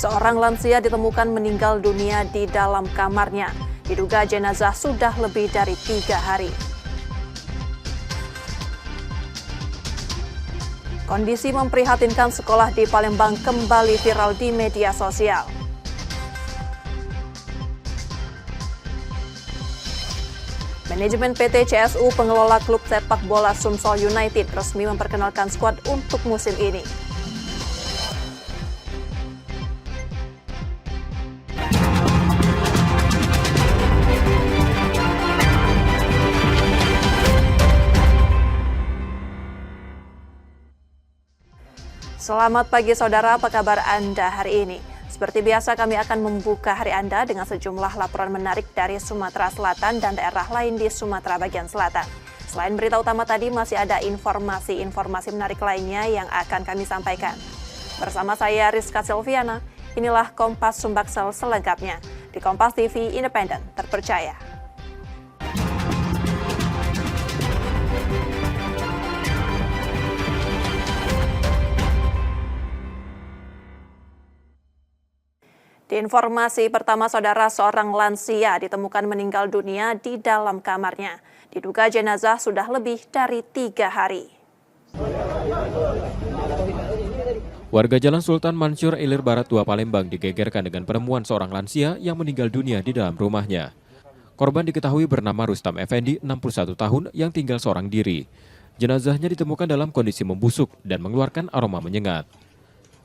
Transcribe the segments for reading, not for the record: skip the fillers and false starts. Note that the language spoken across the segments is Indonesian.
Seorang lansia ditemukan meninggal dunia di dalam kamarnya. Diduga jenazah sudah lebih dari 3 hari. Kondisi memprihatinkan sekolah di Palembang kembali viral di media sosial. Manajemen PT CSU pengelola klub sepak bola Sumsel United resmi memperkenalkan skuad untuk musim ini. Selamat pagi saudara, apa kabar Anda hari ini? Seperti biasa kami akan membuka hari Anda dengan sejumlah laporan menarik dari Sumatera Selatan dan daerah lain di Sumatera bagian selatan. Selain berita utama tadi masih ada informasi menarik lainnya yang akan kami sampaikan. Bersama saya Rizka Silviana, inilah Kompas Sumbaksel selengkapnya di Kompas TV Independen Terpercaya. Di informasi pertama, saudara, seorang lansia ditemukan meninggal dunia di dalam kamarnya. Diduga jenazah sudah lebih dari 3 hari. Warga Jalan Sultan Mansur Ilir Barat 2 Palembang digegerkan dengan penemuan seorang lansia yang meninggal dunia di dalam rumahnya. Korban diketahui bernama Rustam Effendi, 61 tahun, yang tinggal seorang diri. Jenazahnya ditemukan dalam kondisi membusuk dan mengeluarkan aroma menyengat.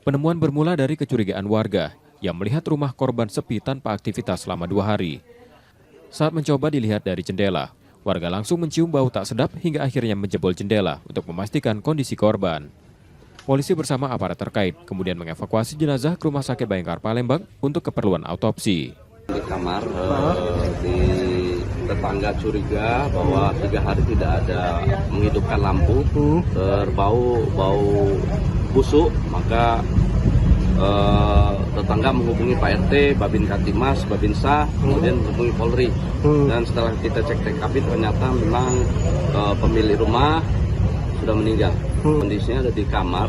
Penemuan bermula dari kecurigaan warga yang melihat rumah korban sepi tanpa aktivitas selama 2 hari. Saat mencoba dilihat dari jendela, warga langsung mencium bau tak sedap hingga akhirnya menjebol jendela untuk memastikan kondisi korban. Polisi bersama aparat terkait kemudian mengevakuasi jenazah ke Rumah Sakit Bayangkara Palembang untuk keperluan autopsi. Di kamar, di tetangga curiga bahwa 3 hari tidak ada menghidupkan lampu, terbau busuk, maka tetangga menghubungi Pak RT, Babin Katimas, Babinsa, kemudian menghubungi Polri. Dan setelah kita cek TKP ternyata memang pemilik rumah sudah meninggal. Kondisinya ada di kamar,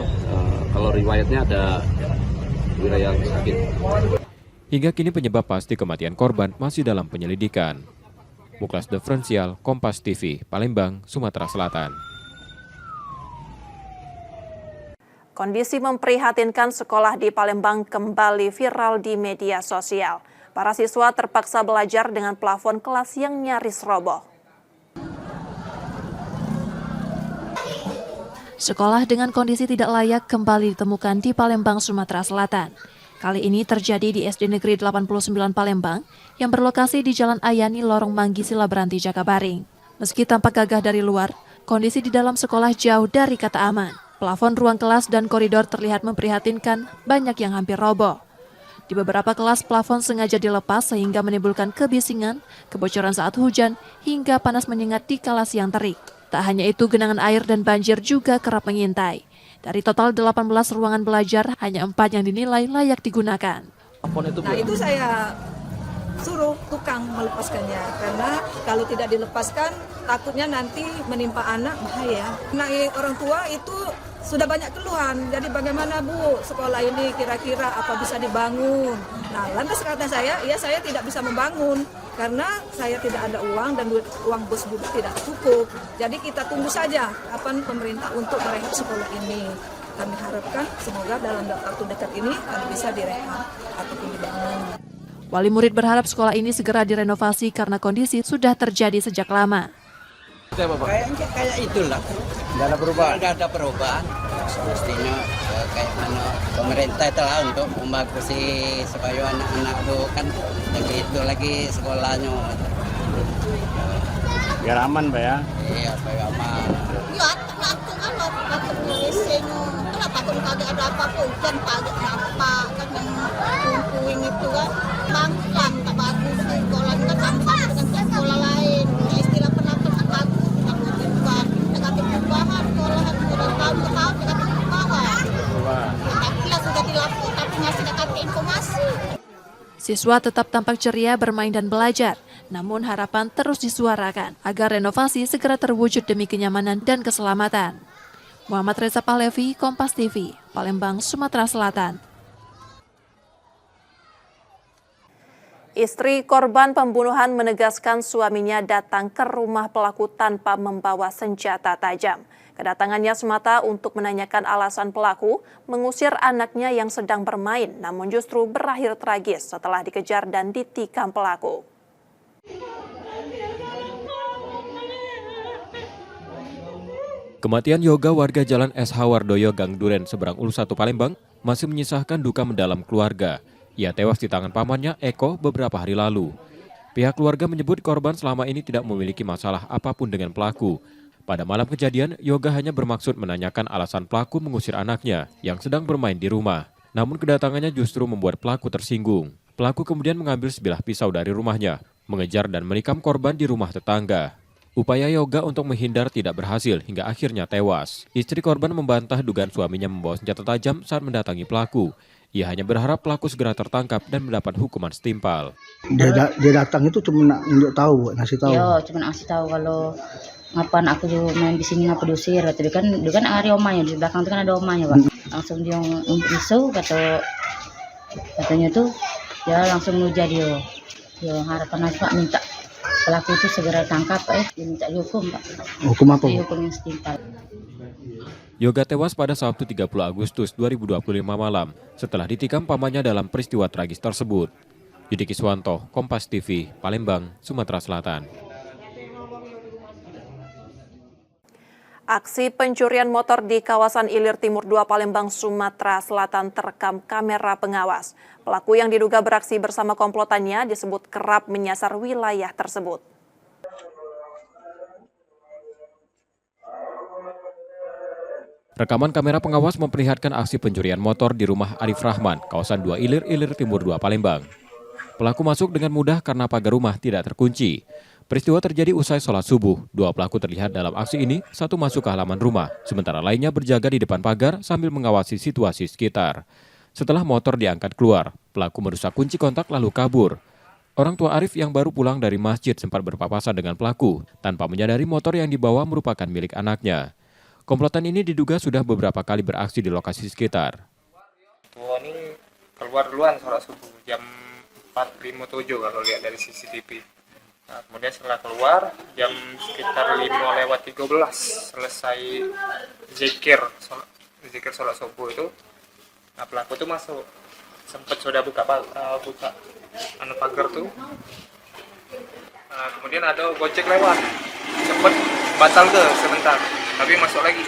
kalau riwayatnya ada wilayah sakit. Hingga kini penyebab pasti kematian korban masih dalam penyelidikan. Muklas Diferensial, Kompas TV, Palembang, Sumatera Selatan. Kondisi memprihatinkan sekolah di Palembang kembali viral di media sosial. Para siswa terpaksa belajar dengan plafon kelas yang nyaris roboh. Sekolah dengan kondisi tidak layak kembali ditemukan di Palembang, Sumatera Selatan. Kali ini terjadi di SD Negeri 89 Palembang yang berlokasi di Jalan Ayani, Lorong Manggi, Silaberanti, Jakabaring. Meski tampak gagah dari luar, kondisi di dalam sekolah jauh dari kata aman. Plafon ruang kelas dan koridor terlihat memprihatinkan, banyak yang hampir roboh. Di beberapa kelas, plafon sengaja dilepas sehingga menimbulkan kebisingan, kebocoran saat hujan, hingga panas menyengat di kala siang terik. Tak hanya itu, genangan air dan banjir juga kerap mengintai. Dari total 18 ruangan belajar, hanya 4 yang dinilai layak digunakan. Nah, itu saya suruh tukang melepaskannya, karena kalau tidak dilepaskan takutnya nanti menimpa anak, bahaya. Nah, orang tua itu sudah banyak keluhan, jadi bagaimana Bu, sekolah ini kira-kira apa bisa dibangun? Nah, lantas kata saya, ya saya tidak bisa membangun, karena saya tidak ada uang dan uang bos juga tidak cukup. Jadi kita tunggu saja kapan pemerintah untuk merehab sekolah ini. Kami harapkan semoga dalam waktu dekat ini kami bisa direhab ataupun dibangun. Wali murid berharap sekolah ini segera direnovasi karena kondisi sudah terjadi sejak lama. Kayak itulah, tidak ada perubahan. Semestinya kayak mana pemerintah telah untuk membagusi supaya anak-anak itu kan lagi sekolahnya. Biar aman, Pak ya? Iya, supaya aman. Ya, aku kan takut nulisinnya. Kenapa aku kagak ada apa-apa, hujan pagi apa kan yang puing itu kan. Bangkang tak bagus sekolah kan sama dengan sekolah lain. Istilah penonton kan bagus, tapi perubahan, negatif perubahan sekolahan dari tahun ke tahun negatif perubahan. Tapi lah sudah dilakukan tapi masih negatif informasi. Siswa tetap tampak ceria bermain dan belajar, namun harapan terus disuarakan agar renovasi segera terwujud demi kenyamanan dan keselamatan. Muhammad Reza Pahlevi, Kompas TV, Palembang, Sumatera Selatan. Istri korban pembunuhan menegaskan suaminya datang ke rumah pelaku tanpa membawa senjata tajam. Kedatangannya semata untuk menanyakan alasan pelaku mengusir anaknya yang sedang bermain, namun justru berakhir tragis setelah dikejar dan ditikam pelaku. Kematian Yoga warga Jalan SH Wardoyo Gang Duren Seberang Ulu 1 Palembang masih menyisakan duka mendalam keluarga. Ia tewas di tangan pamannya Eko beberapa hari lalu. Pihak keluarga menyebut korban selama ini tidak memiliki masalah apapun dengan pelaku. Pada malam kejadian, Yoga hanya bermaksud menanyakan alasan pelaku mengusir anaknya yang sedang bermain di rumah. Namun kedatangannya justru membuat pelaku tersinggung. Pelaku kemudian mengambil sebilah pisau dari rumahnya, mengejar dan menikam korban di rumah tetangga. Upaya Yoga untuk menghindar tidak berhasil hingga akhirnya tewas. Istri korban membantah dugaan suaminya membawa senjata tajam saat mendatangi pelaku. Ia hanya berharap pelaku segera tertangkap dan mendapat hukuman setimpal. Dia datang itu cuma nunjuk tahu, ngasih tahu. Yo, cuma ngasih tahu kalau ngapain aku juga main di sini ngapa diusir. Tapi kan ada omanya di belakang itu kan ada omanya, Pak. Langsung dia isu katanya tuh ya langsung nuja dia. Yo harapan aku Pak minta pelaku itu segera tangkap, diminta hukum, Pak. Hukum apa? Hukum yang setimpal. Yoga tewas pada Sabtu 30 Agustus 2025 malam setelah ditikam pamannya dalam peristiwa tragis tersebut. Yudi Kiswanto, Kompas TV, Palembang, Sumatera Selatan. Aksi pencurian motor di kawasan Ilir Timur 2 Palembang, Sumatera Selatan terekam kamera pengawas. Pelaku yang diduga beraksi bersama komplotannya disebut kerap menyasar wilayah tersebut. Rekaman kamera pengawas memperlihatkan aksi pencurian motor di rumah Arif Rahman, kawasan 2 Ilir Timur 2 Palembang. Pelaku masuk dengan mudah karena pagar rumah tidak terkunci. Peristiwa terjadi usai sholat subuh. Dua pelaku terlihat dalam aksi ini, satu masuk ke halaman rumah, sementara lainnya berjaga di depan pagar sambil mengawasi situasi sekitar. Setelah motor diangkat keluar, pelaku merusak kunci kontak lalu kabur. Orang tua Arif yang baru pulang dari masjid sempat berpapasan dengan pelaku, tanpa menyadari motor yang dibawa merupakan milik anaknya. Komplotan ini diduga sudah beberapa kali beraksi di lokasi sekitar. Tua ini keluar duluan sholat subuh jam 4.57 kalau lihat dari CCTV. Nah, kemudian setelah keluar jam sekitar 5:13 selesai zikir sholat subuh itu. Nah, pelaku itu masuk, sempat sudah buka pagar tuh. Nah, kemudian ada gojek lewat, sempat batal ke sebentar, tapi masuk lagi,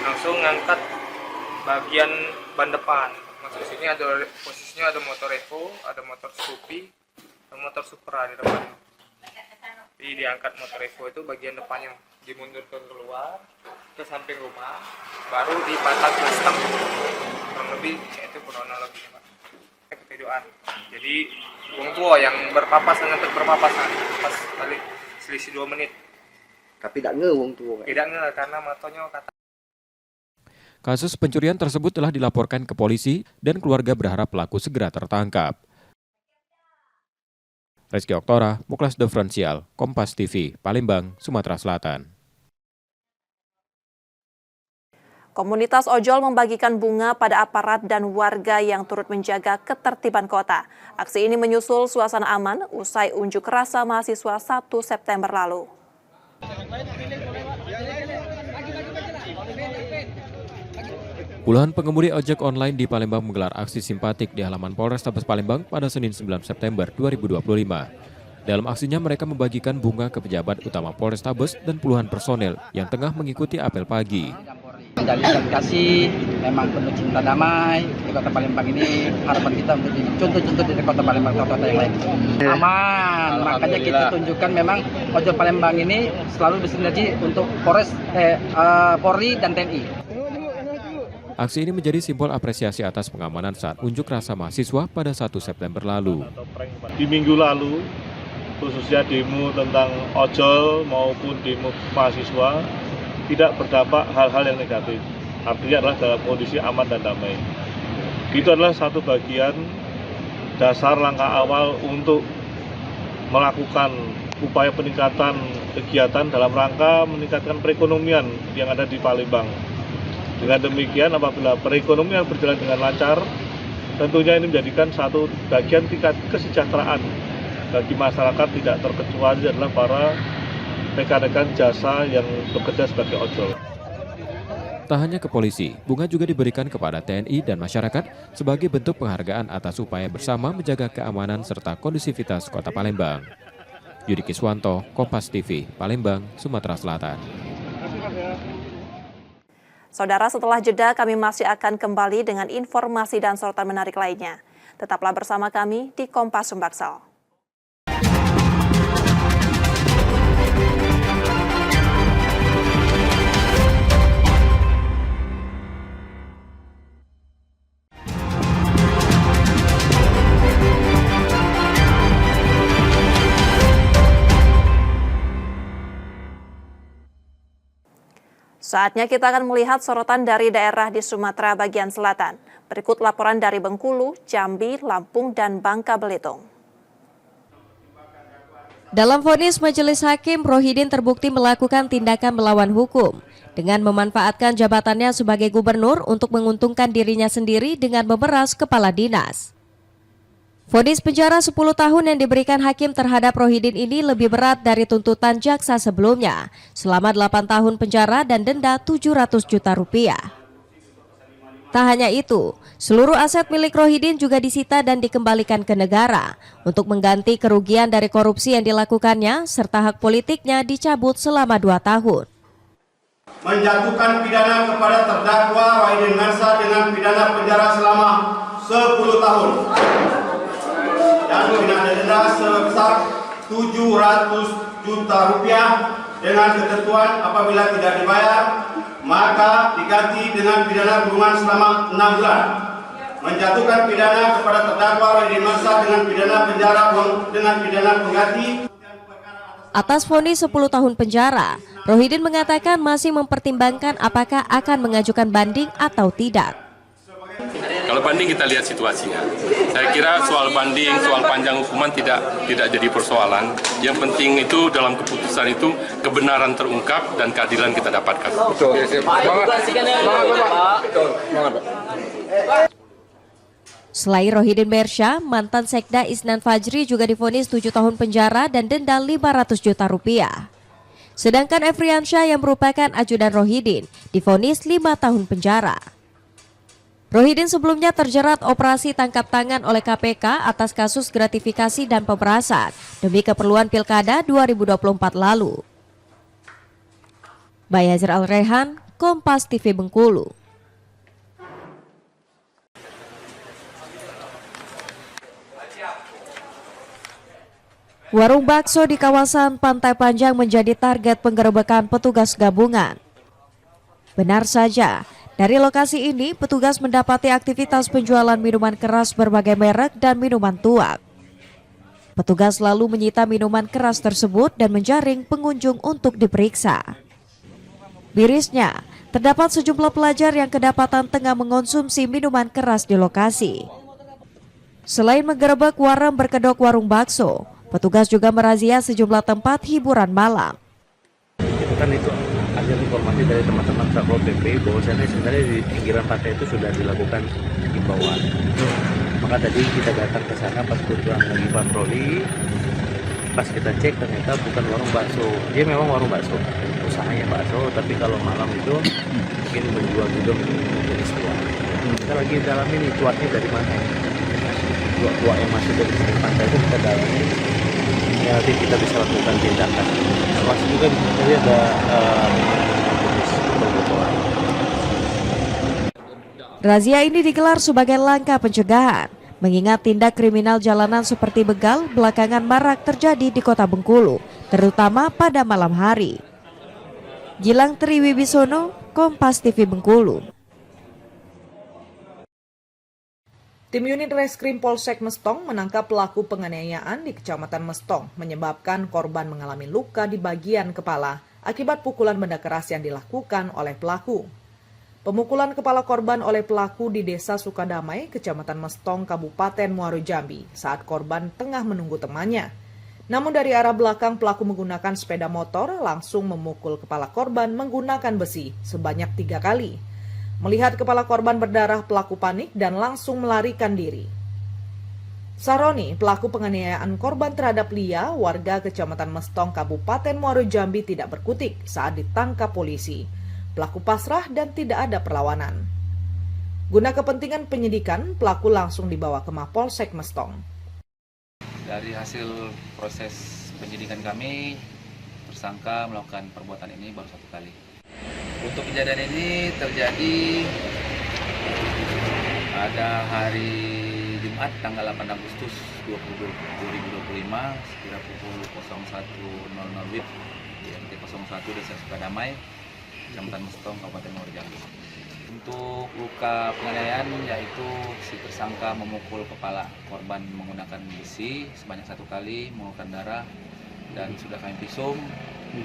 langsung ngangkat bagian ban depan. Masuk sini ada posisinya ada motor Evo, ada motor Scoopy, dan motor Supra di depan. Jadi diangkat motor Evo itu bagian depannya dimundurkan keluar ke samping rumah, baru dipasang ke stang. Kurang lebih itu kronologinya, Pak. Ketujuan. Jadi wong tua yang berpapasan pas balik selisih 2 menit. Tapi tidak nge wong tua. Tidak nge karena motornya kata. Kasus pencurian tersebut telah dilaporkan ke polisi dan keluarga berharap pelaku segera tertangkap. Rizky Oktora, Muklas Diferensial, Kompas TV, Palembang, Sumatera Selatan. Komunitas ojol membagikan bunga pada aparat dan warga yang turut menjaga ketertiban kota. Aksi ini menyusul suasana aman usai unjuk rasa mahasiswa 1 September lalu. Puluhan pengemudi ojek online di Palembang menggelar aksi simpatik di halaman Polrestabes Palembang pada Senin 9 September 2025. Dalam aksinya mereka membagikan bunga ke pejabat utama Polrestabes dan puluhan personel yang tengah mengikuti apel pagi. Menjalin kasih, memang penuh cinta damai di kota Palembang ini. Harapan kita untuk contoh-contoh di kota Palembang, kota-kota yang lain. Aman, makanya kita tunjukkan memang ojol Palembang ini selalu bersinergi untuk Polri dan TNI. Aksi ini menjadi simbol apresiasi atas pengamanan saat unjuk rasa mahasiswa pada 1 September lalu. Di minggu lalu, khususnya demo tentang ojol maupun demo mahasiswa, tidak berdampak hal-hal yang negatif. Artinya adalah dalam kondisi aman dan damai. Itu adalah satu bagian dasar langkah awal untuk melakukan upaya peningkatan kegiatan dalam rangka meningkatkan perekonomian yang ada di Palembang. Dengan demikian, apabila perekonomian berjalan dengan lancar, Tentunya ini menjadikan satu bagian tingkat kesejahteraan bagi masyarakat, tidak terkecuali adalah para rekan-rekan jasa yang bekerja sebagai ojol. Tak hanya ke polisi, bunga juga diberikan kepada TNI dan masyarakat sebagai bentuk penghargaan atas upaya bersama menjaga keamanan serta kondusivitas Kota Palembang. Yudi Kiswanto, Kompas TV, Palembang, Sumatera Selatan. Saudara, setelah jeda kami masih akan kembali dengan informasi dan sorotan menarik lainnya. Tetaplah bersama kami di Kompas Sumbaksel. Saatnya kita akan melihat sorotan dari daerah di Sumatera bagian selatan. Berikut laporan dari Bengkulu, Jambi, Lampung, dan Bangka Belitung. Dalam vonis Majelis Hakim, Rohidin terbukti melakukan tindakan melawan hukum dengan memanfaatkan jabatannya sebagai gubernur untuk menguntungkan dirinya sendiri dengan memeras kepala dinas. Vonis penjara 10 tahun yang diberikan hakim terhadap Rohidin ini lebih berat dari tuntutan jaksa sebelumnya, selama 8 tahun penjara dan denda 700 juta rupiah. Tak hanya itu, seluruh aset milik Rohidin juga disita dan dikembalikan ke negara untuk mengganti kerugian dari korupsi yang dilakukannya, serta hak politiknya dicabut selama 2 tahun. Menjatuhkan pidana kepada terdakwa Rohidin Mersa dengan pidana penjara selama 10 tahun. Dan pidana denda sebesar 700 juta rupiah dengan ketentuan apabila tidak dibayar maka diganti dengan pidana kurungan selama 6 bulan. Menjatuhkan pidana kepada terdakwa Rohidin Mersa dengan pidana penjara dengan pidana pengganti. Atas vonis 10 tahun penjara, Rohidin mengatakan masih mempertimbangkan apakah akan mengajukan banding atau tidak. Kalau banding kita lihat situasinya. Saya kira soal banding, soal panjang hukuman tidak jadi persoalan. Yang penting itu dalam keputusan itu kebenaran terungkap dan keadilan kita dapatkan. Betul. Selain Rohidin Mersa, mantan Sekda Isnan Fajri juga divonis 7 tahun penjara dan denda 500 juta rupiah. Sedangkan Efriansyah yang merupakan ajudan Rohidin divonis 5 tahun penjara. Rohidin sebelumnya terjerat operasi tangkap tangan oleh KPK atas kasus gratifikasi dan pemerasan demi keperluan Pilkada 2024 lalu. Bayazir Al-Rehan, Kompas TV Bengkulu. Warung bakso di kawasan Pantai Panjang menjadi target penggerebekan petugas gabungan. Benar saja, dari lokasi ini petugas mendapati aktivitas penjualan minuman keras berbagai merek dan minuman tuak. Petugas lalu menyita minuman keras tersebut dan menjaring pengunjung untuk diperiksa. Mirisnya, terdapat sejumlah pelajar yang kedapatan tengah mengonsumsi minuman keras di lokasi. Selain menggerebek warung berkedok warung bakso, petugas juga merazia sejumlah tempat hiburan malam. Kan itu hasil informasi dari teman-teman Satpol PP bahwasanya sebenarnya di pinggiran pantai itu sudah dilakukan himbauan. Maka tadi kita datang ke sana pas kebetulan lagi patroli, pas kita cek ternyata bukan warung bakso. Dia memang warung bakso, usahanya bakso, tapi kalau malam itu mungkin menjual juga jenis tuak. Kita lagi dalamin tuaknya dari mana. Tuak yang masuk dari sisi pantai itu kita dalami. Ya, nanti kita bisa lakukan tindakan. Masih juga bisa ada razia ini digelar sebagai langkah pencegahan, mengingat tindak kriminal jalanan seperti begal belakangan marak terjadi di Kota Bengkulu, terutama pada malam hari. Gilang Triwibisono, Kompas TV Bengkulu. Tim unit Reskrim Polsek Mestong menangkap pelaku penganiayaan di Kecamatan Mestong, menyebabkan korban mengalami luka di bagian kepala akibat pukulan benda keras yang dilakukan oleh pelaku. Pemukulan kepala korban oleh pelaku di Desa Sukadamai, Kecamatan Mestong, Kabupaten Muaro Jambi, saat korban tengah menunggu temannya. Namun dari arah belakang pelaku menggunakan sepeda motor langsung memukul kepala korban menggunakan besi sebanyak 3 kali. Melihat kepala korban berdarah, pelaku panik dan langsung melarikan diri. Saroni, pelaku penganiayaan korban terhadap Lia, warga Kecamatan Mestong, Kabupaten Muaro Jambi tidak berkutik saat ditangkap polisi. Pelaku pasrah dan tidak ada perlawanan. Guna kepentingan penyidikan, pelaku langsung dibawa ke Mapolsek Mestong. Dari hasil proses penyidikan kami, tersangka melakukan perbuatan ini baru 1 kali. Untuk kejadian ini terjadi pada hari Jumat tanggal 8 Agustus 2025 sekira pukul 01.00 WIB di RT 01 Desa Sukadamai, Kecamatan Mestong, Kabupaten Muaro Jambi. Untuk luka penganiayaan yaitu si tersangka memukul kepala korban menggunakan besi sebanyak 1 kali, mengeluarkan darah, dan sudah kami visum,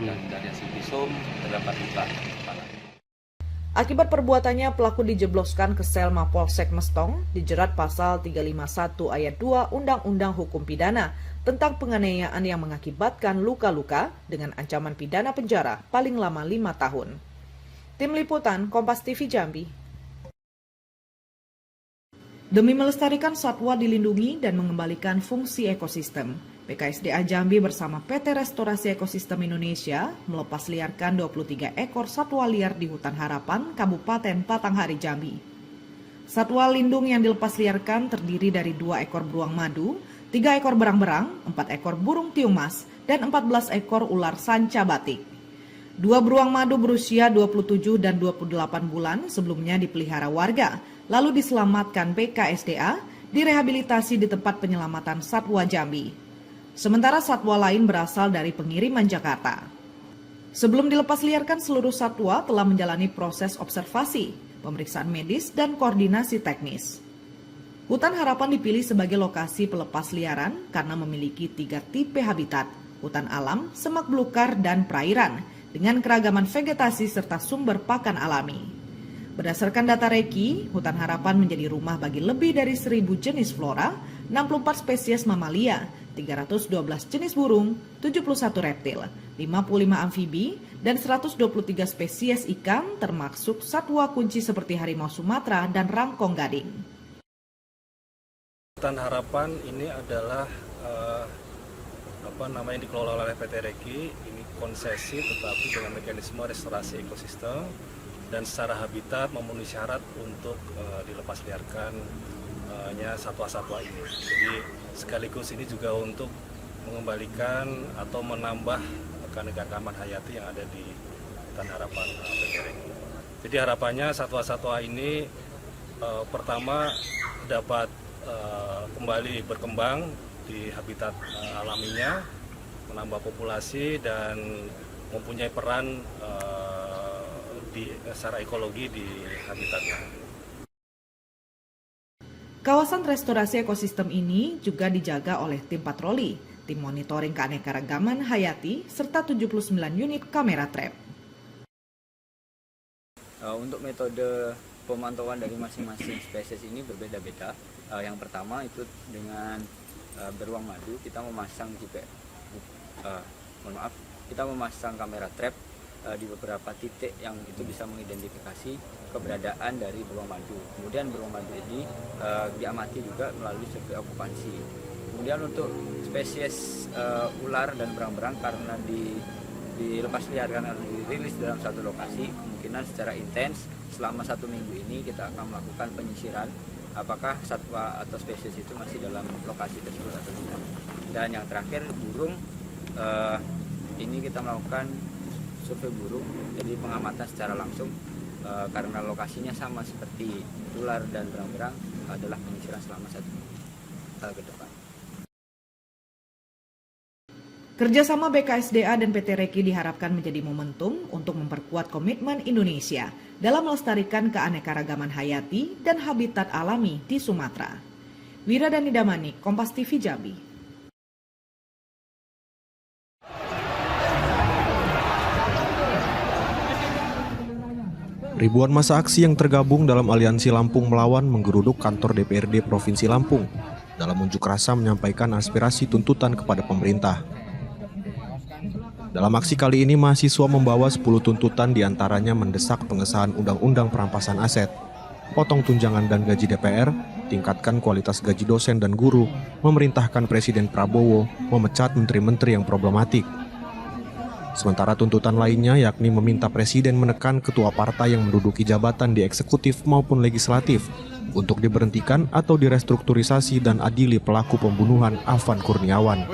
dan dari hasil visum terdapat luka kepala. Akibat perbuatannya, pelaku dijebloskan ke sel Mapolsek Mestong, dijerat pasal 351 ayat 2 Undang-Undang Hukum Pidana tentang penganiayaan yang mengakibatkan luka-luka dengan ancaman pidana penjara paling lama 5 tahun. Tim Liputan Kompas TV Jambi. Demi melestarikan satwa dilindungi dan mengembalikan fungsi ekosistem, PKSDA Jambi bersama PT Restorasi Ekosistem Indonesia melepas liarkan 23 ekor satwa liar di Hutan Harapan, Kabupaten Batanghari, Jambi. Satwa lindung yang dilepas liarkan terdiri dari 2 ekor beruang madu, 3 ekor berang-berang, 4 ekor burung tiung mas, dan 14 ekor ular sanca batik. 2 beruang madu berusia 27 dan 28 bulan sebelumnya dipelihara warga, lalu diselamatkan PKSDA, direhabilitasi di tempat penyelamatan satwa Jambi. Sementara satwa lain berasal dari pengiriman Jakarta. Sebelum dilepas liarkan, seluruh satwa telah menjalani proses observasi, pemeriksaan medis, dan koordinasi teknis. Hutan Harapan dipilih sebagai lokasi pelepas liaran karena memiliki 3 tipe habitat, hutan alam, semak belukar, dan perairan, dengan keragaman vegetasi serta sumber pakan alami. Berdasarkan data Reki, Hutan Harapan menjadi rumah bagi lebih dari 1.000 jenis flora, 64 spesies mamalia, 312 jenis burung, 71 reptil, 55 amfibi, dan 123 spesies ikan termasuk satwa kunci seperti harimau Sumatera dan rangkong gading. Hutan Harapan ini adalah dikelola oleh PT Reki, ini konsesi tetapi dengan mekanisme restorasi ekosistem dan secara habitat memenuhi syarat untuk dilepas liarkan satwa-satwa ini. Jadi sekaligus ini juga untuk mengembalikan atau menambah keanekaragaman hayati yang ada di Hutan Harapan PT Reki. Jadi harapannya satwa-satwa ini pertama dapat kembali berkembang di habitat alaminya, menambah populasi dan mempunyai peran secara ekologi di habitatnya. Kawasan restorasi ekosistem ini juga dijaga oleh tim patroli, tim monitoring keanekaragaman hayati, serta 79 unit kamera trap. Untuk metode pemantauan dari masing-masing spesies ini berbeda-beda. Yang pertama itu dengan beruang madu, kita memasang kita memasang kamera trap di beberapa titik yang itu bisa mengidentifikasi keberadaan dari beruang madu. Kemudian beruang madu ini diamati juga melalui survei okupansi. Kemudian untuk spesies ular dan berang-berang karena dilepas liarkan atau dirilis dalam satu lokasi, kemungkinan secara intens selama 1 minggu ini kita akan melakukan penyisiran apakah satwa atau spesies itu masih dalam lokasi tersebut atau tidak. Dan yang terakhir burung, ini kita melakukan survei burung, jadi pengamatan secara langsung karena lokasinya sama seperti ular dan berang-berang adalah penyisiran selama 1 minggu ke depan. Kerjasama BKSDA dan PT Reki diharapkan menjadi momentum untuk memperkuat komitmen Indonesia dalam melestarikan keanekaragaman hayati dan habitat alami di Sumatera. Wira Dani Damanik, Kompas TV Jambi. Ribuan massa aksi yang tergabung dalam Aliansi Lampung Melawan menggeruduk kantor DPRD Provinsi Lampung dalam unjuk rasa menyampaikan aspirasi tuntutan kepada pemerintah. Dalam aksi kali ini, mahasiswa membawa 10 tuntutan diantaranya mendesak pengesahan Undang-Undang Perampasan Aset, potong tunjangan dan gaji DPR, tingkatkan kualitas gaji dosen dan guru, memerintahkan Presiden Prabowo memecat menteri-menteri yang problematik. Sementara tuntutan lainnya yakni meminta Presiden menekan ketua partai yang menduduki jabatan di eksekutif maupun legislatif untuk diberhentikan atau direstrukturisasi dan adili pelaku pembunuhan Afan Kurniawan.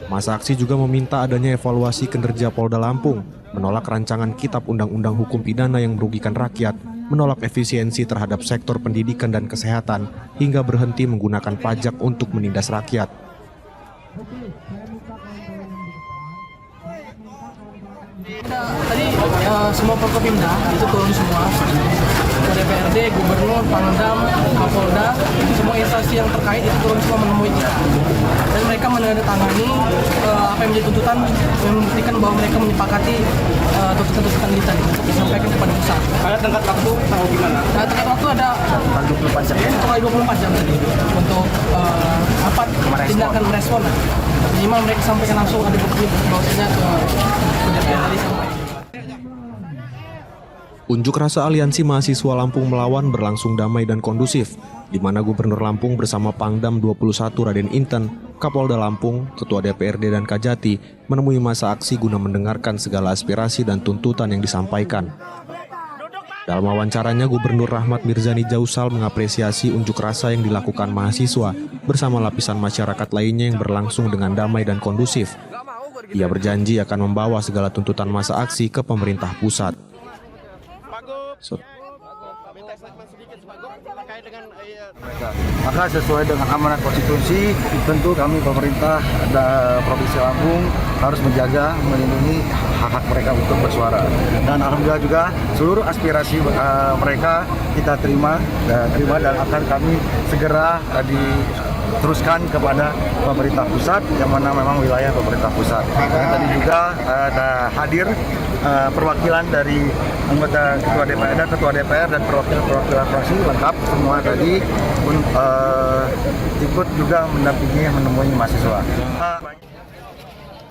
Masa aksi juga meminta adanya evaluasi kinerja Polda Lampung, menolak rancangan Kitab Undang-Undang Hukum Pidana yang merugikan rakyat, menolak efisiensi terhadap sektor pendidikan dan kesehatan, hingga berhenti menggunakan pajak untuk menindas rakyat. Tadi semua Forkopimda itu turun semua, DPRD, Gubernur, Pangdam, Kapolda, semua instansi yang terkait itu turun semua menemui kita. Dan mereka menandatangani apa yang menjadi tuntutan, yang membuktikan bahwa mereka menyepakati tuntutan-tuntutan kita untuk disampaikan kepada pusat. Ada tenggat waktu atau gimana? Nah, tenggat waktu ada 24 jam. 24 jam tadi untuk tindakan merespon. Minimal mereka sampaikan langsung ada bukti bahwasanya ke DPR tadi sampai. Unjuk rasa Aliansi Mahasiswa Lampung Melawan berlangsung damai dan kondusif, di mana Gubernur Lampung bersama Pangdam 21 Raden Inten, Kapolda Lampung, Ketua DPRD dan Kajati menemui masa aksi guna mendengarkan segala aspirasi dan tuntutan yang disampaikan. Dalam wawancaranya, Gubernur Rahmat Mirzani Jausal mengapresiasi unjuk rasa yang dilakukan mahasiswa bersama lapisan masyarakat lainnya yang berlangsung dengan damai dan kondusif. Ia berjanji akan membawa segala tuntutan masa aksi ke pemerintah pusat. Maka sesuai dengan amanat konstitusi, tentu kami pemerintah Provinsi Lampung harus menjaga, melindungi hak-hak mereka untuk bersuara. Dan alhamdulillah juga seluruh aspirasi mereka kita terima dan akan kami segera diteruskan kepada pemerintah pusat, yang mana memang wilayah pemerintah pusat. Dan tadi juga ada hadir perwakilan dari anggota ketua DPR dan perwakilan fraksi lengkap semua tadi ikut juga mendampingi menemui mahasiswa.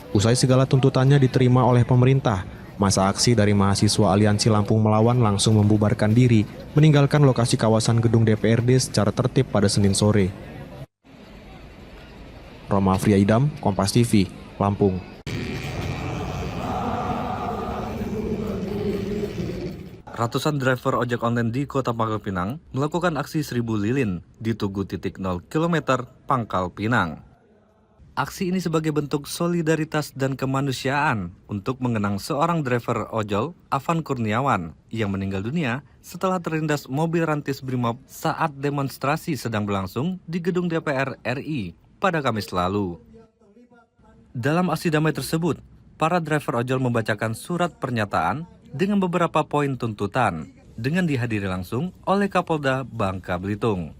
Usai segala tuntutannya diterima oleh pemerintah, masa aksi dari mahasiswa Aliansi Lampung Melawan langsung membubarkan diri, meninggalkan lokasi kawasan gedung DPRD secara tertib pada Senin sore. Roma Friaidam, Kompas TV, Lampung. Ratusan driver ojek online di Kota Pangkal Pinang melakukan aksi 1000 lilin di Tugu 0 km Pangkal Pinang. Aksi ini sebagai bentuk solidaritas dan kemanusiaan untuk mengenang seorang driver ojol, Afan Kurniawan, yang meninggal dunia setelah terlindas mobil rantis Brimob saat demonstrasi sedang berlangsung di gedung DPR RI pada Kamis lalu. Dalam aksi damai tersebut, para driver ojol membacakan surat pernyataan dengan beberapa poin tuntutan dengan dihadiri langsung oleh Kapolda Bangka Belitung.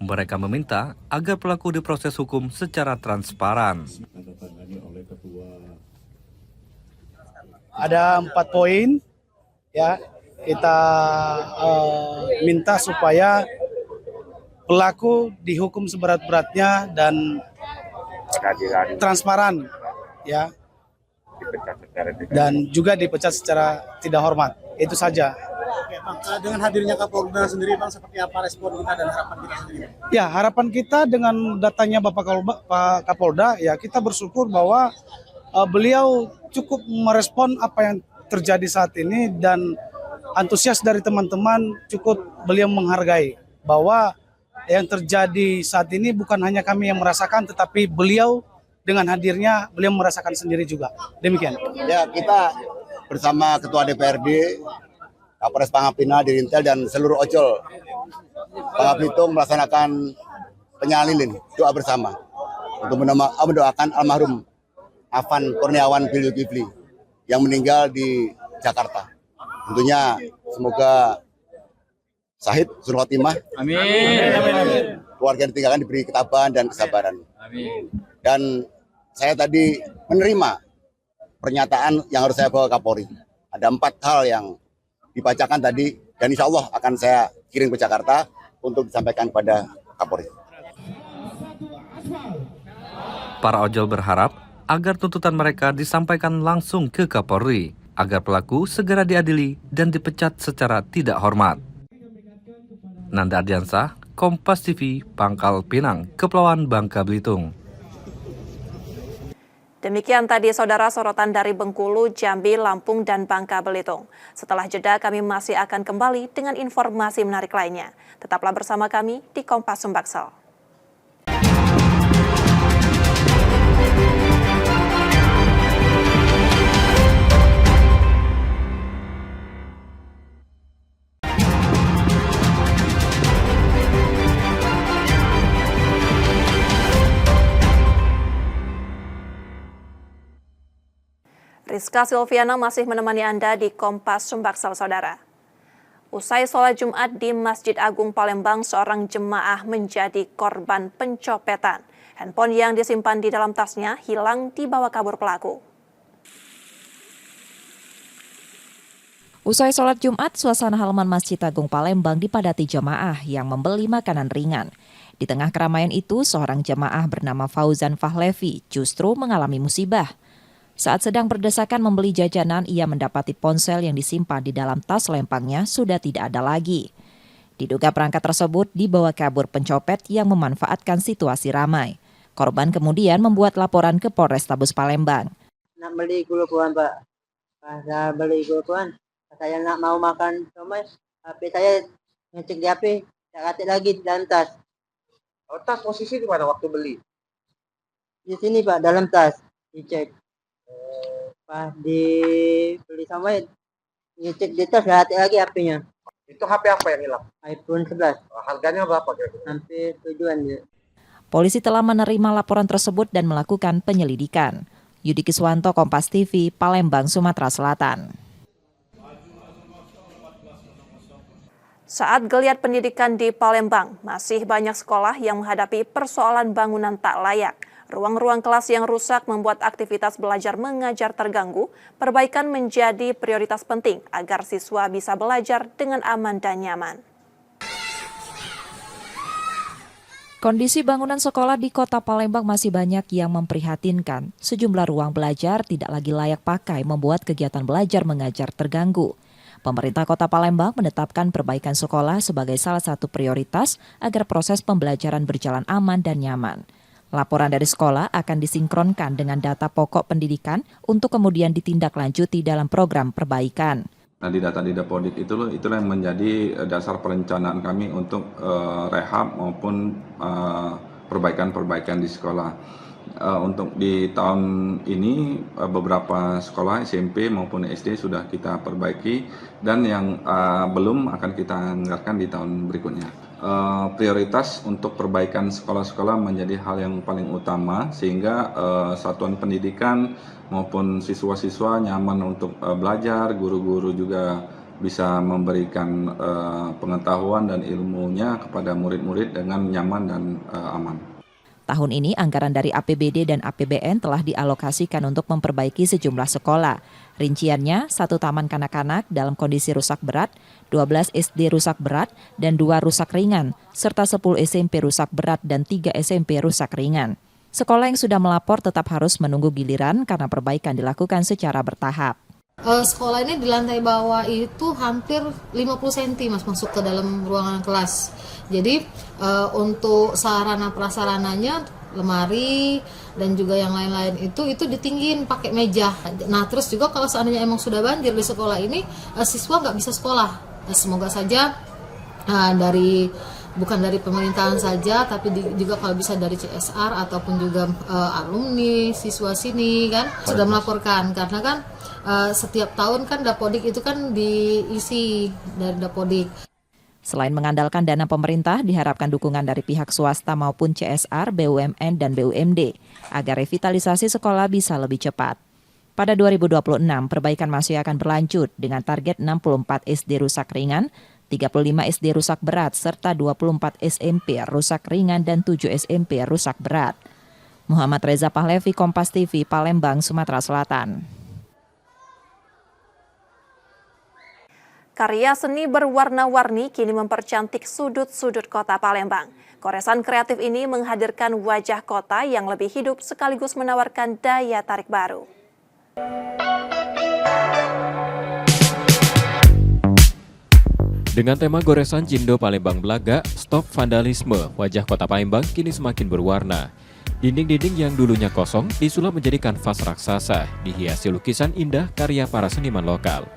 Mereka meminta agar pelaku diproses hukum secara transparan. Ada 4 poin, ya kita minta supaya pelaku dihukum seberat-beratnya dan transparan, ya. Dan juga dipecat secara tidak hormat. Itu saja. Oke, Bang, dengan hadirnya Kapolda sendiri, Bang, seperti apa respon kita dan harapan kita sendiri? Ya, harapan kita dengan datangnya Pak Kapolda, ya kita bersyukur bahwa beliau cukup merespon apa yang terjadi saat ini, dan antusias dari teman-teman cukup beliau menghargai bahwa yang terjadi saat ini bukan hanya kami yang merasakan, tetapi beliau dengan hadirnya beliau merasakan sendiri juga. Demikian. Ya, kita bersama Ketua DPRD, Kapolres Pangkal Pinang, Dirintel, dan seluruh ojol Pangkal Belitung melaksanakan penyalahan lilin doa bersama untuk mendoakan almarhum Afan Kurniawan Zulkifli yang meninggal di Jakarta. Tentunya semoga Syahid Husnul Khotimah. Amin. Keluarga yang ditinggalkan diberi ketabahan dan kesabaran. Amin. Dan saya tadi menerima pernyataan yang harus saya bawa ke Kapolri. Ada 4 hal yang dibacakan tadi, dan insya Allah akan saya kirim ke Jakarta untuk disampaikan kepada Kapolri. Para ojol berharap agar tuntutan mereka disampaikan langsung ke Kapolri, agar pelaku segera diadili dan dipecat secara tidak hormat. Nanda Ardiansah, Kompas TV, Pangkal Pinang, Kepulauan Bangka Belitung. Demikian tadi saudara sorotan dari Bengkulu, Jambi, Lampung, dan Bangka Belitung. Setelah jeda kami masih akan kembali dengan informasi menarik lainnya. Tetaplah bersama kami di Kompas Sumbaksel. Rizka Silviana masih menemani Anda di Kompas Sumbaksel, saudara. Usai sholat Jumat di Masjid Agung Palembang, seorang jemaah menjadi korban pencopetan. Handphone yang disimpan di dalam tasnya hilang dibawa kabur pelaku. Usai sholat Jumat, suasana halaman Masjid Agung Palembang dipadati jemaah yang membeli makanan ringan. Di tengah keramaian itu, seorang jemaah bernama Fauzan Fahlevi justru mengalami musibah. Saat sedang berdesakan membeli jajanan, ia mendapati ponsel yang disimpan di dalam tas lempangnya sudah tidak ada lagi. Diduga perangkat tersebut dibawa kabur pencopet yang memanfaatkan situasi ramai. Korban kemudian membuat laporan ke Polrestabes Palembang. Nak beli gulukuan, Pak. Saya beli gulukuan. Saya nak mau makan somai. HP saya ngecek di HP. Tak katik lagi di dalam tas. Oh, tas posisi di mana waktu beli? Di sini, Pak, dalam tas. Dicek. Pas dibeli sampai ngecek di tas, lihat lagi HP-nya. Itu HP apa yang hilang? iPhone 11. Harganya berapa kira-kira? Hampir 7-an ya. Polisi telah menerima laporan tersebut dan melakukan penyelidikan. Yudi Kiswanto, Kompas TV, Palembang, Sumatera Selatan. Saat geliat pendidikan di Palembang, masih banyak sekolah yang menghadapi persoalan bangunan tak layak. Ruang-ruang kelas yang rusak membuat aktivitas belajar mengajar terganggu. Perbaikan menjadi prioritas penting agar siswa bisa belajar dengan aman dan nyaman. Kondisi bangunan sekolah di Kota Palembang masih banyak yang memprihatinkan. Sejumlah ruang belajar tidak lagi layak pakai, membuat kegiatan belajar mengajar terganggu. Pemerintah Kota Palembang menetapkan perbaikan sekolah sebagai salah satu prioritas agar proses pembelajaran berjalan aman dan nyaman. Laporan dari sekolah akan disinkronkan dengan data pokok pendidikan untuk kemudian ditindaklanjuti dalam program perbaikan. Nah, di data di Dapodik itulah yang menjadi dasar perencanaan kami untuk rehab maupun perbaikan-perbaikan di sekolah. Untuk di tahun ini beberapa sekolah SMP maupun SD sudah kita perbaiki dan yang belum akan kita anggarkan di tahun berikutnya. Prioritas untuk perbaikan sekolah-sekolah menjadi hal yang paling utama sehingga satuan pendidikan maupun siswa-siswa nyaman untuk belajar, guru-guru juga bisa memberikan pengetahuan dan ilmunya kepada murid-murid dengan nyaman dan aman. Tahun ini anggaran dari APBD dan APBN telah dialokasikan untuk memperbaiki sejumlah sekolah. Rinciannya, 1 taman kanak-kanak dalam kondisi rusak berat, 12 SD rusak berat, dan 2 rusak ringan, serta 10 SMP rusak berat dan 3 SMP rusak ringan. Sekolah yang sudah melapor tetap harus menunggu giliran karena perbaikan dilakukan secara bertahap. Sekolah ini di lantai bawah itu hampir 50 cm Mas masuk ke dalam ruangan kelas. Jadi untuk sarana prasarananya, lemari dan juga yang lain-lain itu ditinggiin pakai meja. Nah terus juga kalau seandainya emang sudah banjir di sekolah ini, siswa nggak bisa sekolah. Semoga saja bukan dari pemerintahan saja, tapi juga kalau bisa dari CSR ataupun juga alumni siswa sini kan sudah melaporkan, karena kan setiap tahun kan Dapodik itu kan diisi dari Dapodik. Selain mengandalkan dana pemerintah, diharapkan dukungan dari pihak swasta maupun CSR, BUMN, dan BUMD agar revitalisasi sekolah bisa lebih cepat. Pada 2026, perbaikan masih akan berlanjut dengan target 64 SD rusak ringan, 35 SD rusak berat, serta 24 SMP rusak ringan dan 7 SMP rusak berat. Muhammad Reza Pahlevi, Kompas TV, Palembang, Sumatera Selatan. Karya seni berwarna-warni kini mempercantik sudut-sudut kota Palembang. Goresan kreatif ini menghadirkan wajah kota yang lebih hidup sekaligus menawarkan daya tarik baru. Dengan tema goresan Cindo Palembang Belaga, Stop Vandalisme, wajah kota Palembang kini semakin berwarna. Dinding-dinding yang dulunya kosong disulap menjadi kanvas raksasa, dihiasi lukisan indah karya para seniman lokal.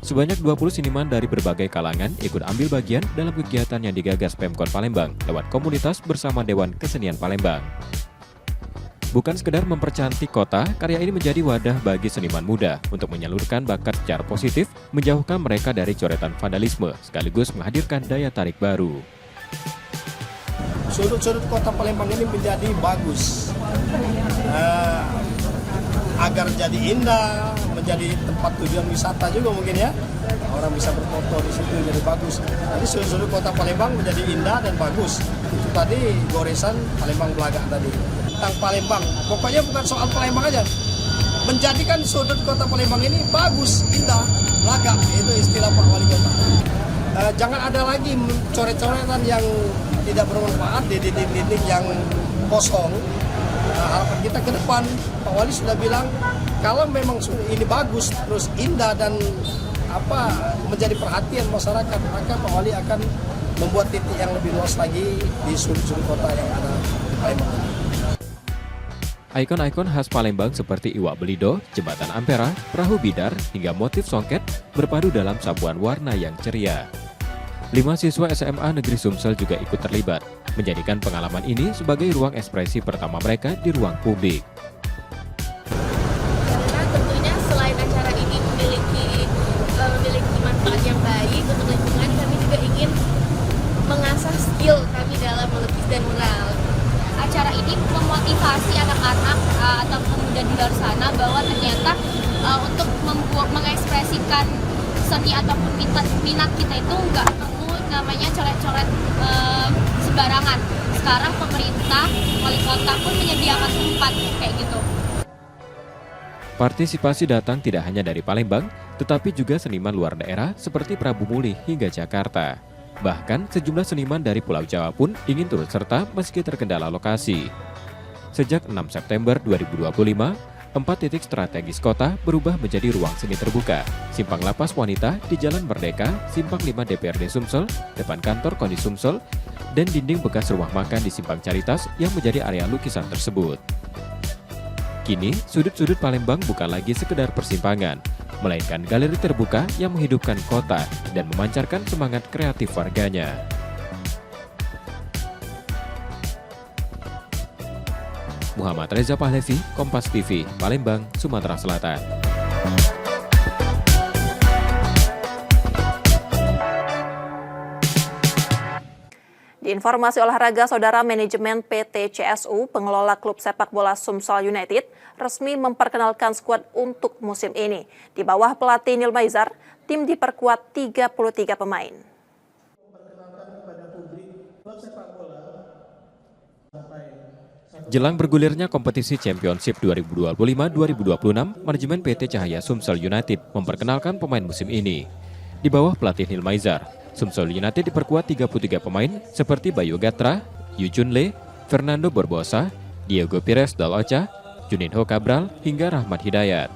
Sebanyak 20 seniman dari berbagai kalangan ikut ambil bagian dalam kegiatan yang digagas Pemkot Palembang lewat komunitas bersama Dewan Kesenian Palembang. Bukan sekedar mempercantik kota, karya ini menjadi wadah bagi seniman muda untuk menyalurkan bakat secara positif, menjauhkan mereka dari coretan vandalisme, sekaligus menghadirkan daya tarik baru. Sudut-sudut kota Palembang ini menjadi bagus, agar jadi indah, menjadi tempat tujuan wisata juga mungkin ya. Orang bisa berfoto di situ jadi bagus. Jadi sudut-sudut kota Palembang menjadi indah dan bagus. Itu tadi goresan Palembang Belaga tadi. Tentang Palembang, pokoknya bukan soal Palembang aja. Menjadikan sudut kota Palembang ini bagus, indah, belaga. Itu istilah Pak Wali Kota. Jangan ada lagi coret-coretan yang tidak bermanfaat di dinding-dinding yang kosong. Harapan kita ke depan, Pak Wali sudah bilang kalau memang ini bagus, terus indah dan menjadi perhatian masyarakat, maka Pak Wali akan membuat titik yang lebih luas lagi di sudut-sudut kota yang ada di Palembang. Ikon-ikon khas Palembang seperti Iwak Belido, Jembatan Ampera, Perahu Bidar, hingga motif songket berpadu dalam sapuan warna yang ceria. 5 siswa SMA Negeri Sumsel juga ikut terlibat, menjadikan pengalaman ini sebagai ruang ekspresi pertama mereka di ruang publik. Karena tentunya selain acara ini memiliki manfaat yang baik untuk lingkungan, kami juga ingin mengasah skill kami dalam melukis dan mural. Acara ini memotivasi anak-anak atau pemuda di luar sana bahwa ternyata untuk mengekspresikan seni ataupun minat kita itu nggak namanya coret-coret sembarangan. Sekarang pemerintah, wali kota pun menyediakan tempat kayak gitu. Partisipasi datang tidak hanya dari Palembang, tetapi juga seniman luar daerah seperti Prabu Muli hingga Jakarta. Bahkan sejumlah seniman dari Pulau Jawa pun ingin turut serta meski terkendala lokasi. Sejak 6 September 2025, 4 titik strategis kota berubah menjadi ruang seni terbuka. Simpang Lapas Wanita di Jalan Merdeka, Simpang 5 DPRD Sumsel, depan kantor Koni Sumsel, dan dinding bekas rumah makan di Simpang Caritas yang menjadi area lukisan tersebut. Kini, sudut-sudut Palembang bukan lagi sekedar persimpangan, melainkan galeri terbuka yang menghidupkan kota dan memancarkan semangat kreatif warganya. Muhammad Reza Pahlevi, Kompas TV, Palembang, Sumatera Selatan. Di informasi olahraga, Saudara, manajemen PT CSU, pengelola klub sepak bola Sumsel United, resmi memperkenalkan skuad untuk musim ini. Di bawah pelatih Nil Maizar, tim diperkuat 33 pemain. Jelang bergulirnya kompetisi Championship 2025-2026, manajemen PT Cahaya Sumsel United memperkenalkan pemain musim ini. Di bawah pelatih Nil Maizar, Sumsel United diperkuat 33 pemain seperti Bayu Gatra, Yu Jun Lee, Fernando Barbosa, Diego Pires Daloca, Juninho Cabral, hingga Rahmat Hidayat.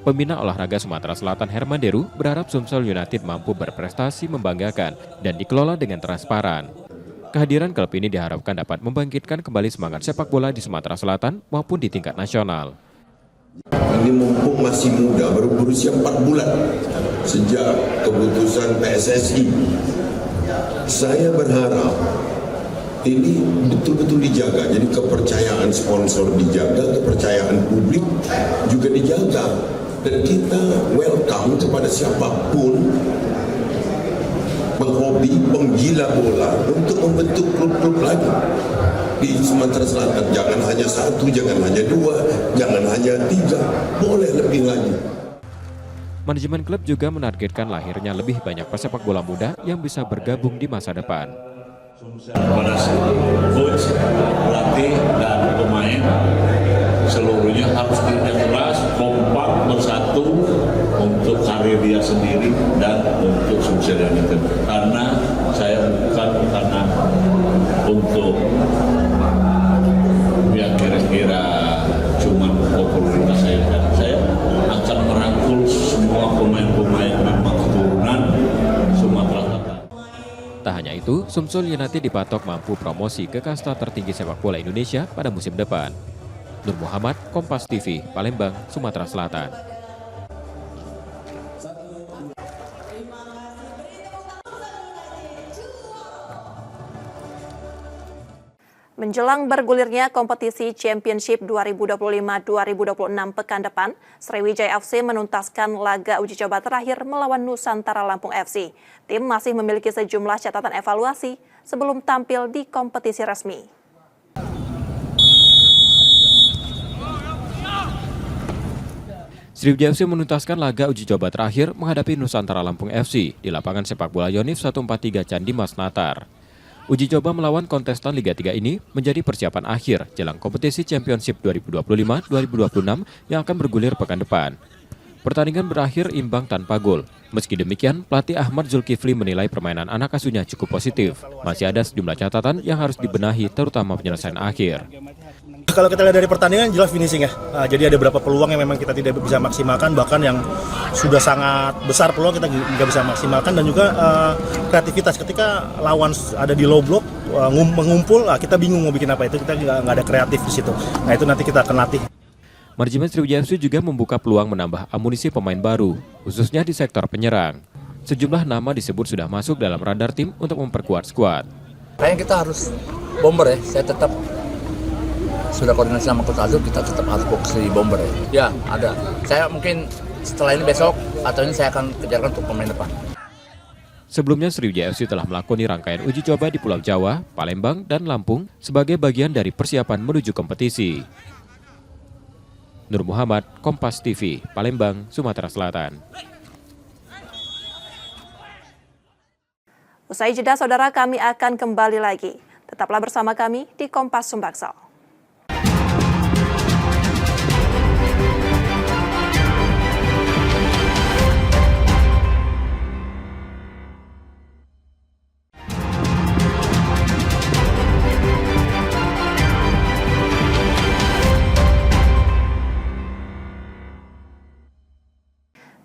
Pembina olahraga Sumatera Selatan Herman Deru berharap Sumsel United mampu berprestasi membanggakan dan dikelola dengan transparan. Kehadiran klub ini diharapkan dapat membangkitkan kembali semangat sepak bola di Sumatera Selatan maupun di tingkat nasional. Ini mumpung masih muda, baru berusia 4 bulan sejak keputusan PSSI. Saya berharap ini betul-betul dijaga, jadi kepercayaan sponsor dijaga, kepercayaan publik juga dijaga. Dan kita welcome kepada siapapun penghobi, penggila bola untuk membentuk klub-klub lagi di Sumatera Selatan. Jangan hanya 1, jangan hanya 2, jangan hanya 3, boleh lebih lagi. Manajemen klub juga menargetkan lahirnya lebih banyak pesepak bola muda yang bisa bergabung di masa depan. Kepada coach, pelatih, dan pemain seluruhnya harus kerja keras, kompak, bersatu untuk karir dia sendiri dan untuk Sumsel United. Karena saya bukan karena untuk yang kira-kira cuma popularitas saya akan merangkul semua pemain-pemain memang keturunan Sumatera Selatan. Tak hanya itu, Sumsel United dipatok mampu promosi ke kasta tertinggi sepak bola Indonesia pada musim depan. Nur Muhammad, Kompas TV, Palembang, Sumatera Selatan. Menjelang bergulirnya kompetisi Championship 2025-2026 pekan depan, Sriwijaya FC menuntaskan laga uji coba terakhir melawan Nusantara Lampung FC. Tim masih memiliki sejumlah catatan evaluasi sebelum tampil di kompetisi resmi. Sriwijaya FC menuntaskan laga uji coba terakhir menghadapi Nusantara Lampung FC di lapangan sepak bola Yonif 143 Candi Mas Natar. Uji coba melawan kontestan Liga 3 ini menjadi persiapan akhir jelang kompetisi Championship 2025-2026 yang akan bergulir pekan depan. Pertandingan berakhir imbang tanpa gol. Meski demikian, pelatih Ahmad Zulkifli menilai permainan anak asuhnya cukup positif. Masih ada sejumlah catatan yang harus dibenahi, terutama penyelesaian akhir. Kalau kita lihat dari pertandingan jelas finishing ya. Jadi ada beberapa peluang yang memang kita tidak bisa maksimalkan, bahkan yang sudah sangat besar peluang kita nggak bisa maksimalkan, dan juga kreativitas ketika lawan ada di low block mengumpul, kita bingung mau bikin apa, itu kita nggak ada kreatif di situ. Nah itu nanti kita akan latih. Manajemen Sriwijaya FC juga membuka peluang menambah amunisi pemain baru, khususnya di sektor penyerang. Sejumlah nama disebut sudah masuk dalam radar tim untuk memperkuat skuad. Kayaknya kita harus bomber ya, saya tetap sudah koordinasi sama Coach Azul, kita tetap harus fokus di bomber ya. Ya ada, saya mungkin setelah ini besok atau ini saya akan kejarkan untuk pemain depan. Sebelumnya Sriwijaya FC telah melakoni rangkaian uji coba di Pulau Jawa, Palembang, dan Lampung sebagai bagian dari persiapan menuju kompetisi. Nur Muhammad, Kompas TV, Palembang, Sumatera Selatan. Usai jeda, saudara, kami akan kembali lagi. Tetaplah bersama kami di Kompas Sumbaksel.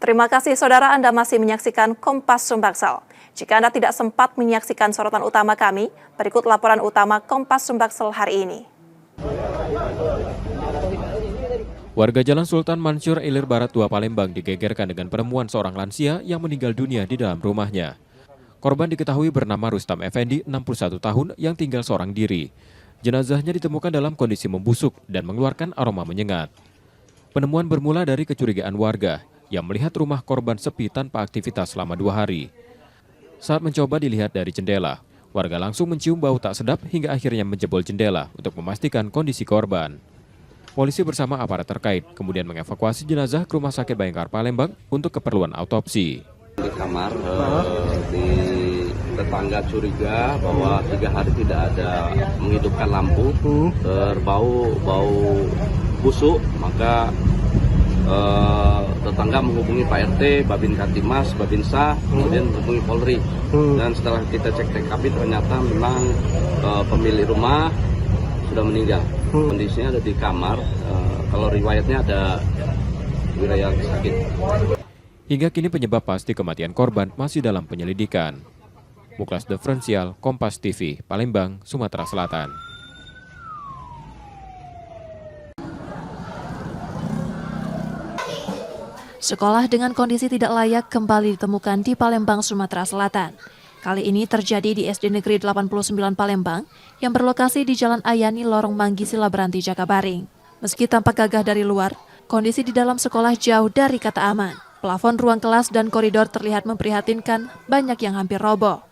Terima kasih saudara, Anda masih menyaksikan Kompas Sumbaksel. Jika Anda tidak sempat menyaksikan sorotan utama kami, berikut laporan utama Kompas Sumbaksel hari ini. Warga Jalan Sultan Mansur Ilir Barat 2 Palembang digegerkan dengan penemuan seorang lansia yang meninggal dunia di dalam rumahnya. Korban diketahui bernama Rustam Effendi, 61 tahun, yang tinggal seorang diri. Jenazahnya ditemukan dalam kondisi membusuk dan mengeluarkan aroma menyengat. Penemuan bermula dari kecurigaan warga yang melihat rumah korban sepi tanpa aktivitas selama 2 hari. Saat mencoba dilihat dari jendela, warga langsung mencium bau tak sedap hingga akhirnya menjebol jendela untuk memastikan kondisi korban. Polisi bersama aparat terkait kemudian mengevakuasi jenazah ke Rumah Sakit Bayangkara Palembang untuk keperluan autopsi. Di kamar, di tetangga curiga bahwa 3 hari tidak ada menghidupkan lampu, berbau busuk, maka tetangga menghubungi Pak RT, Babin Katimas, Babinsa, kemudian menghubungi Polri. Dan setelah kita cek TKP ternyata memang pemilik rumah sudah meninggal. Kondisinya ada di kamar, kalau riwayatnya ada riwayat sakit. Hingga kini penyebab pasti kematian korban masih dalam penyelidikan. Muklas Diferensial, Kompas TV, Palembang, Sumatera Selatan. Sekolah dengan kondisi tidak layak kembali ditemukan di Palembang, Sumatera Selatan. Kali ini terjadi di SD Negeri 89 Palembang yang berlokasi di Jalan Ayani, Lorong Manggi, Silabranti, Jakabaring. Meski tampak gagah dari luar, kondisi di dalam sekolah jauh dari kata aman. Plafon ruang kelas dan koridor terlihat memprihatinkan, banyak yang hampir roboh.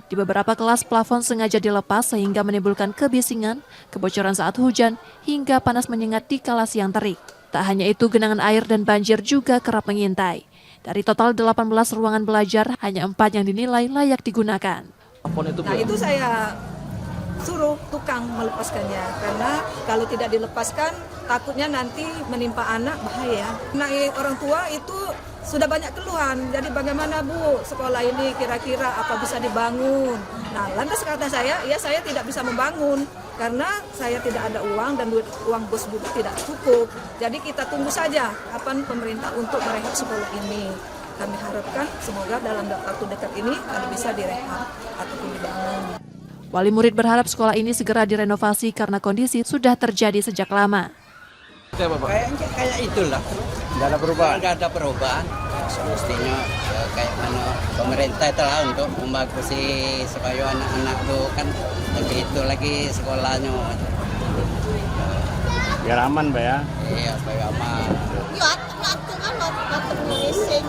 Di beberapa kelas, plafon sengaja dilepas sehingga menimbulkan kebisingan, kebocoran saat hujan, hingga panas menyengat di kala siang terik. Tak hanya itu, genangan air dan banjir juga kerap mengintai. Dari total 18 ruangan belajar, hanya 4 yang dinilai layak digunakan. Nah itu saya suruh tukang melepaskannya, karena kalau tidak dilepaskan takutnya nanti menimpa anak, bahaya. Nah orang tua itu sudah banyak keluhan, jadi bagaimana Bu sekolah ini kira-kira apa bisa dibangun. Nah lantas kata saya, ya saya tidak bisa membangun karena saya tidak ada uang dan uang bos juga tidak cukup. Jadi kita tunggu saja kapan pemerintah untuk merehab sekolah ini. Kami harapkan semoga dalam waktu dekat ini kalau bisa direhab ataupun dibangun. Wali murid berharap sekolah ini segera direnovasi karena kondisi sudah terjadi sejak lama. Kayaknya kayak itulah. Nggak ada perubahan. Nggak ada perubahan. Semestinya kayak mana pemerintah telah untuk membagusi supaya anak-anak tuh kan begitu lagi sekolahnya. Biar aman, Mbak ya. Iya, supaya aman. Ya, atur kan atur nulisnya.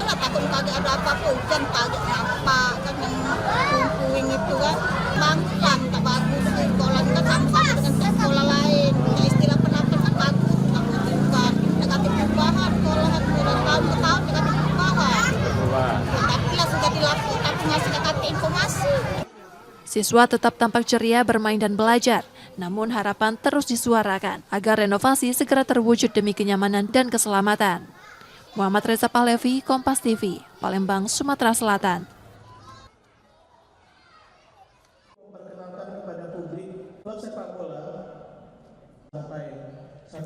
Kenapa takut kagak ada apa-apa, kan kagak nampak kan yang puing itu kan mangkang tak bagus sekolah kan sama dengan sekolah lain. Istilah penampilan kan bagus, tak bukan negatif perubahan sekolah tahun ke tahun negatif perubahan. Tapi lah sudah dilakukan tapi masih negatif informasi. Siswa tetap tampak ceria bermain dan belajar, namun harapan terus disuarakan agar renovasi segera terwujud demi kenyamanan dan keselamatan. Muhammad Reza Pahlevi, Kompas TV, Palembang, Sumatera Selatan.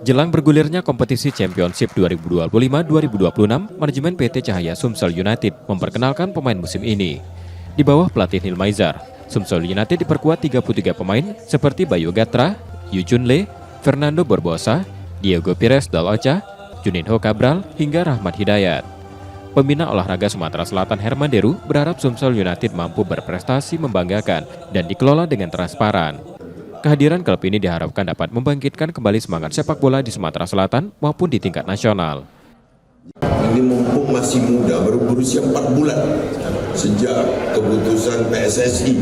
Jelang bergulirnya kompetisi Championship 2025-2026, manajemen PT Cahaya Sumsel United memperkenalkan pemain musim ini. Di bawah pelatih Nilmaizar, Sumsel United diperkuat 33 pemain seperti Bayu Gatra, Yu Junle, Fernando Barbosa, Diego Pires Daloca, Juninho Cabral, hingga Rahmat Hidayat. Pembina olahraga Sumatera Selatan Herman Deru berharap Sumsel United mampu berprestasi membanggakan dan dikelola dengan transparan. Kehadiran klub ini diharapkan dapat membangkitkan kembali semangat sepak bola di Sumatera Selatan maupun di tingkat nasional. Ini mumpung masih muda, baru berusia 4 bulan sejak keputusan PSSI.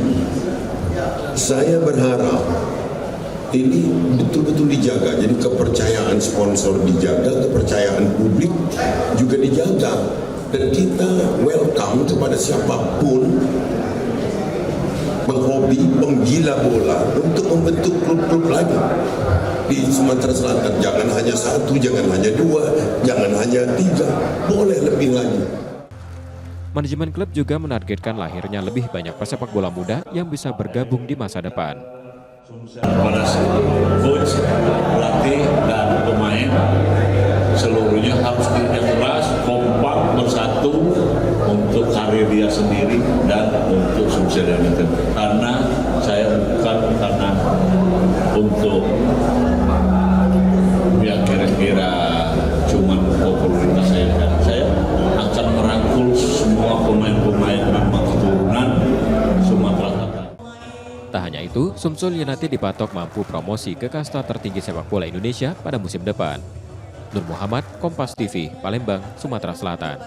Saya berharap ini betul-betul dijaga, jadi kepercayaan sponsor dijaga, kepercayaan publik juga dijaga, dan kita welcome kepada siapapun penghobi, penggila bola untuk membentuk klub-klub lagi di Sumatera Selatan. Jangan hanya 1, jangan hanya 2, jangan hanya 3, boleh lebih lagi. Manajemen klub juga menargetkan lahirnya lebih banyak pesepak bola muda yang bisa bergabung di masa depan. Kepada coach, pelatih, dan pemain seluruhnya harus kerja keras, kompak, bersatu untuk karir dia sendiri dan untuk Sumsel United. Karena saya bukan karena untuk yang kira-kira cuma popularitas saya, dan saya akan merangkul semua pemain-pemain memang keturunan Sumatera Selatan. Tak hanya itu, Sumsel United dipatok mampu promosi ke kasta tertinggi sepak bola Indonesia pada musim depan. Nur Muhammad, Kompas TV, Palembang, Sumatera Selatan.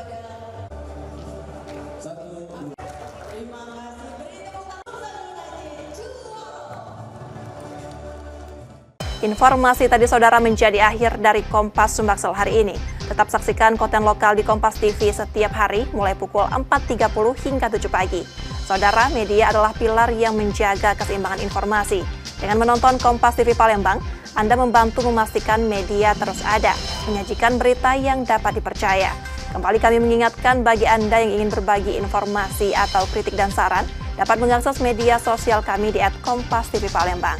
Informasi tadi saudara menjadi akhir dari Kompas Sumbaksel hari ini. Tetap saksikan konten lokal di Kompas TV setiap hari mulai pukul 4.30 hingga 7 pagi. Saudara, media adalah pilar yang menjaga keseimbangan informasi. Dengan menonton Kompas TV Palembang, Anda membantu memastikan media terus ada, menyajikan berita yang dapat dipercaya. Kembali kami mengingatkan bagi Anda yang ingin berbagi informasi atau kritik dan saran, dapat mengakses media sosial kami di @kompas.tv Palembang.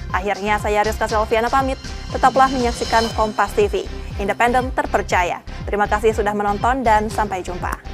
Akhirnya saya Rizka Selviana pamit, tetaplah menyaksikan Kompas TV, independen terpercaya. Terima kasih sudah menonton dan sampai jumpa.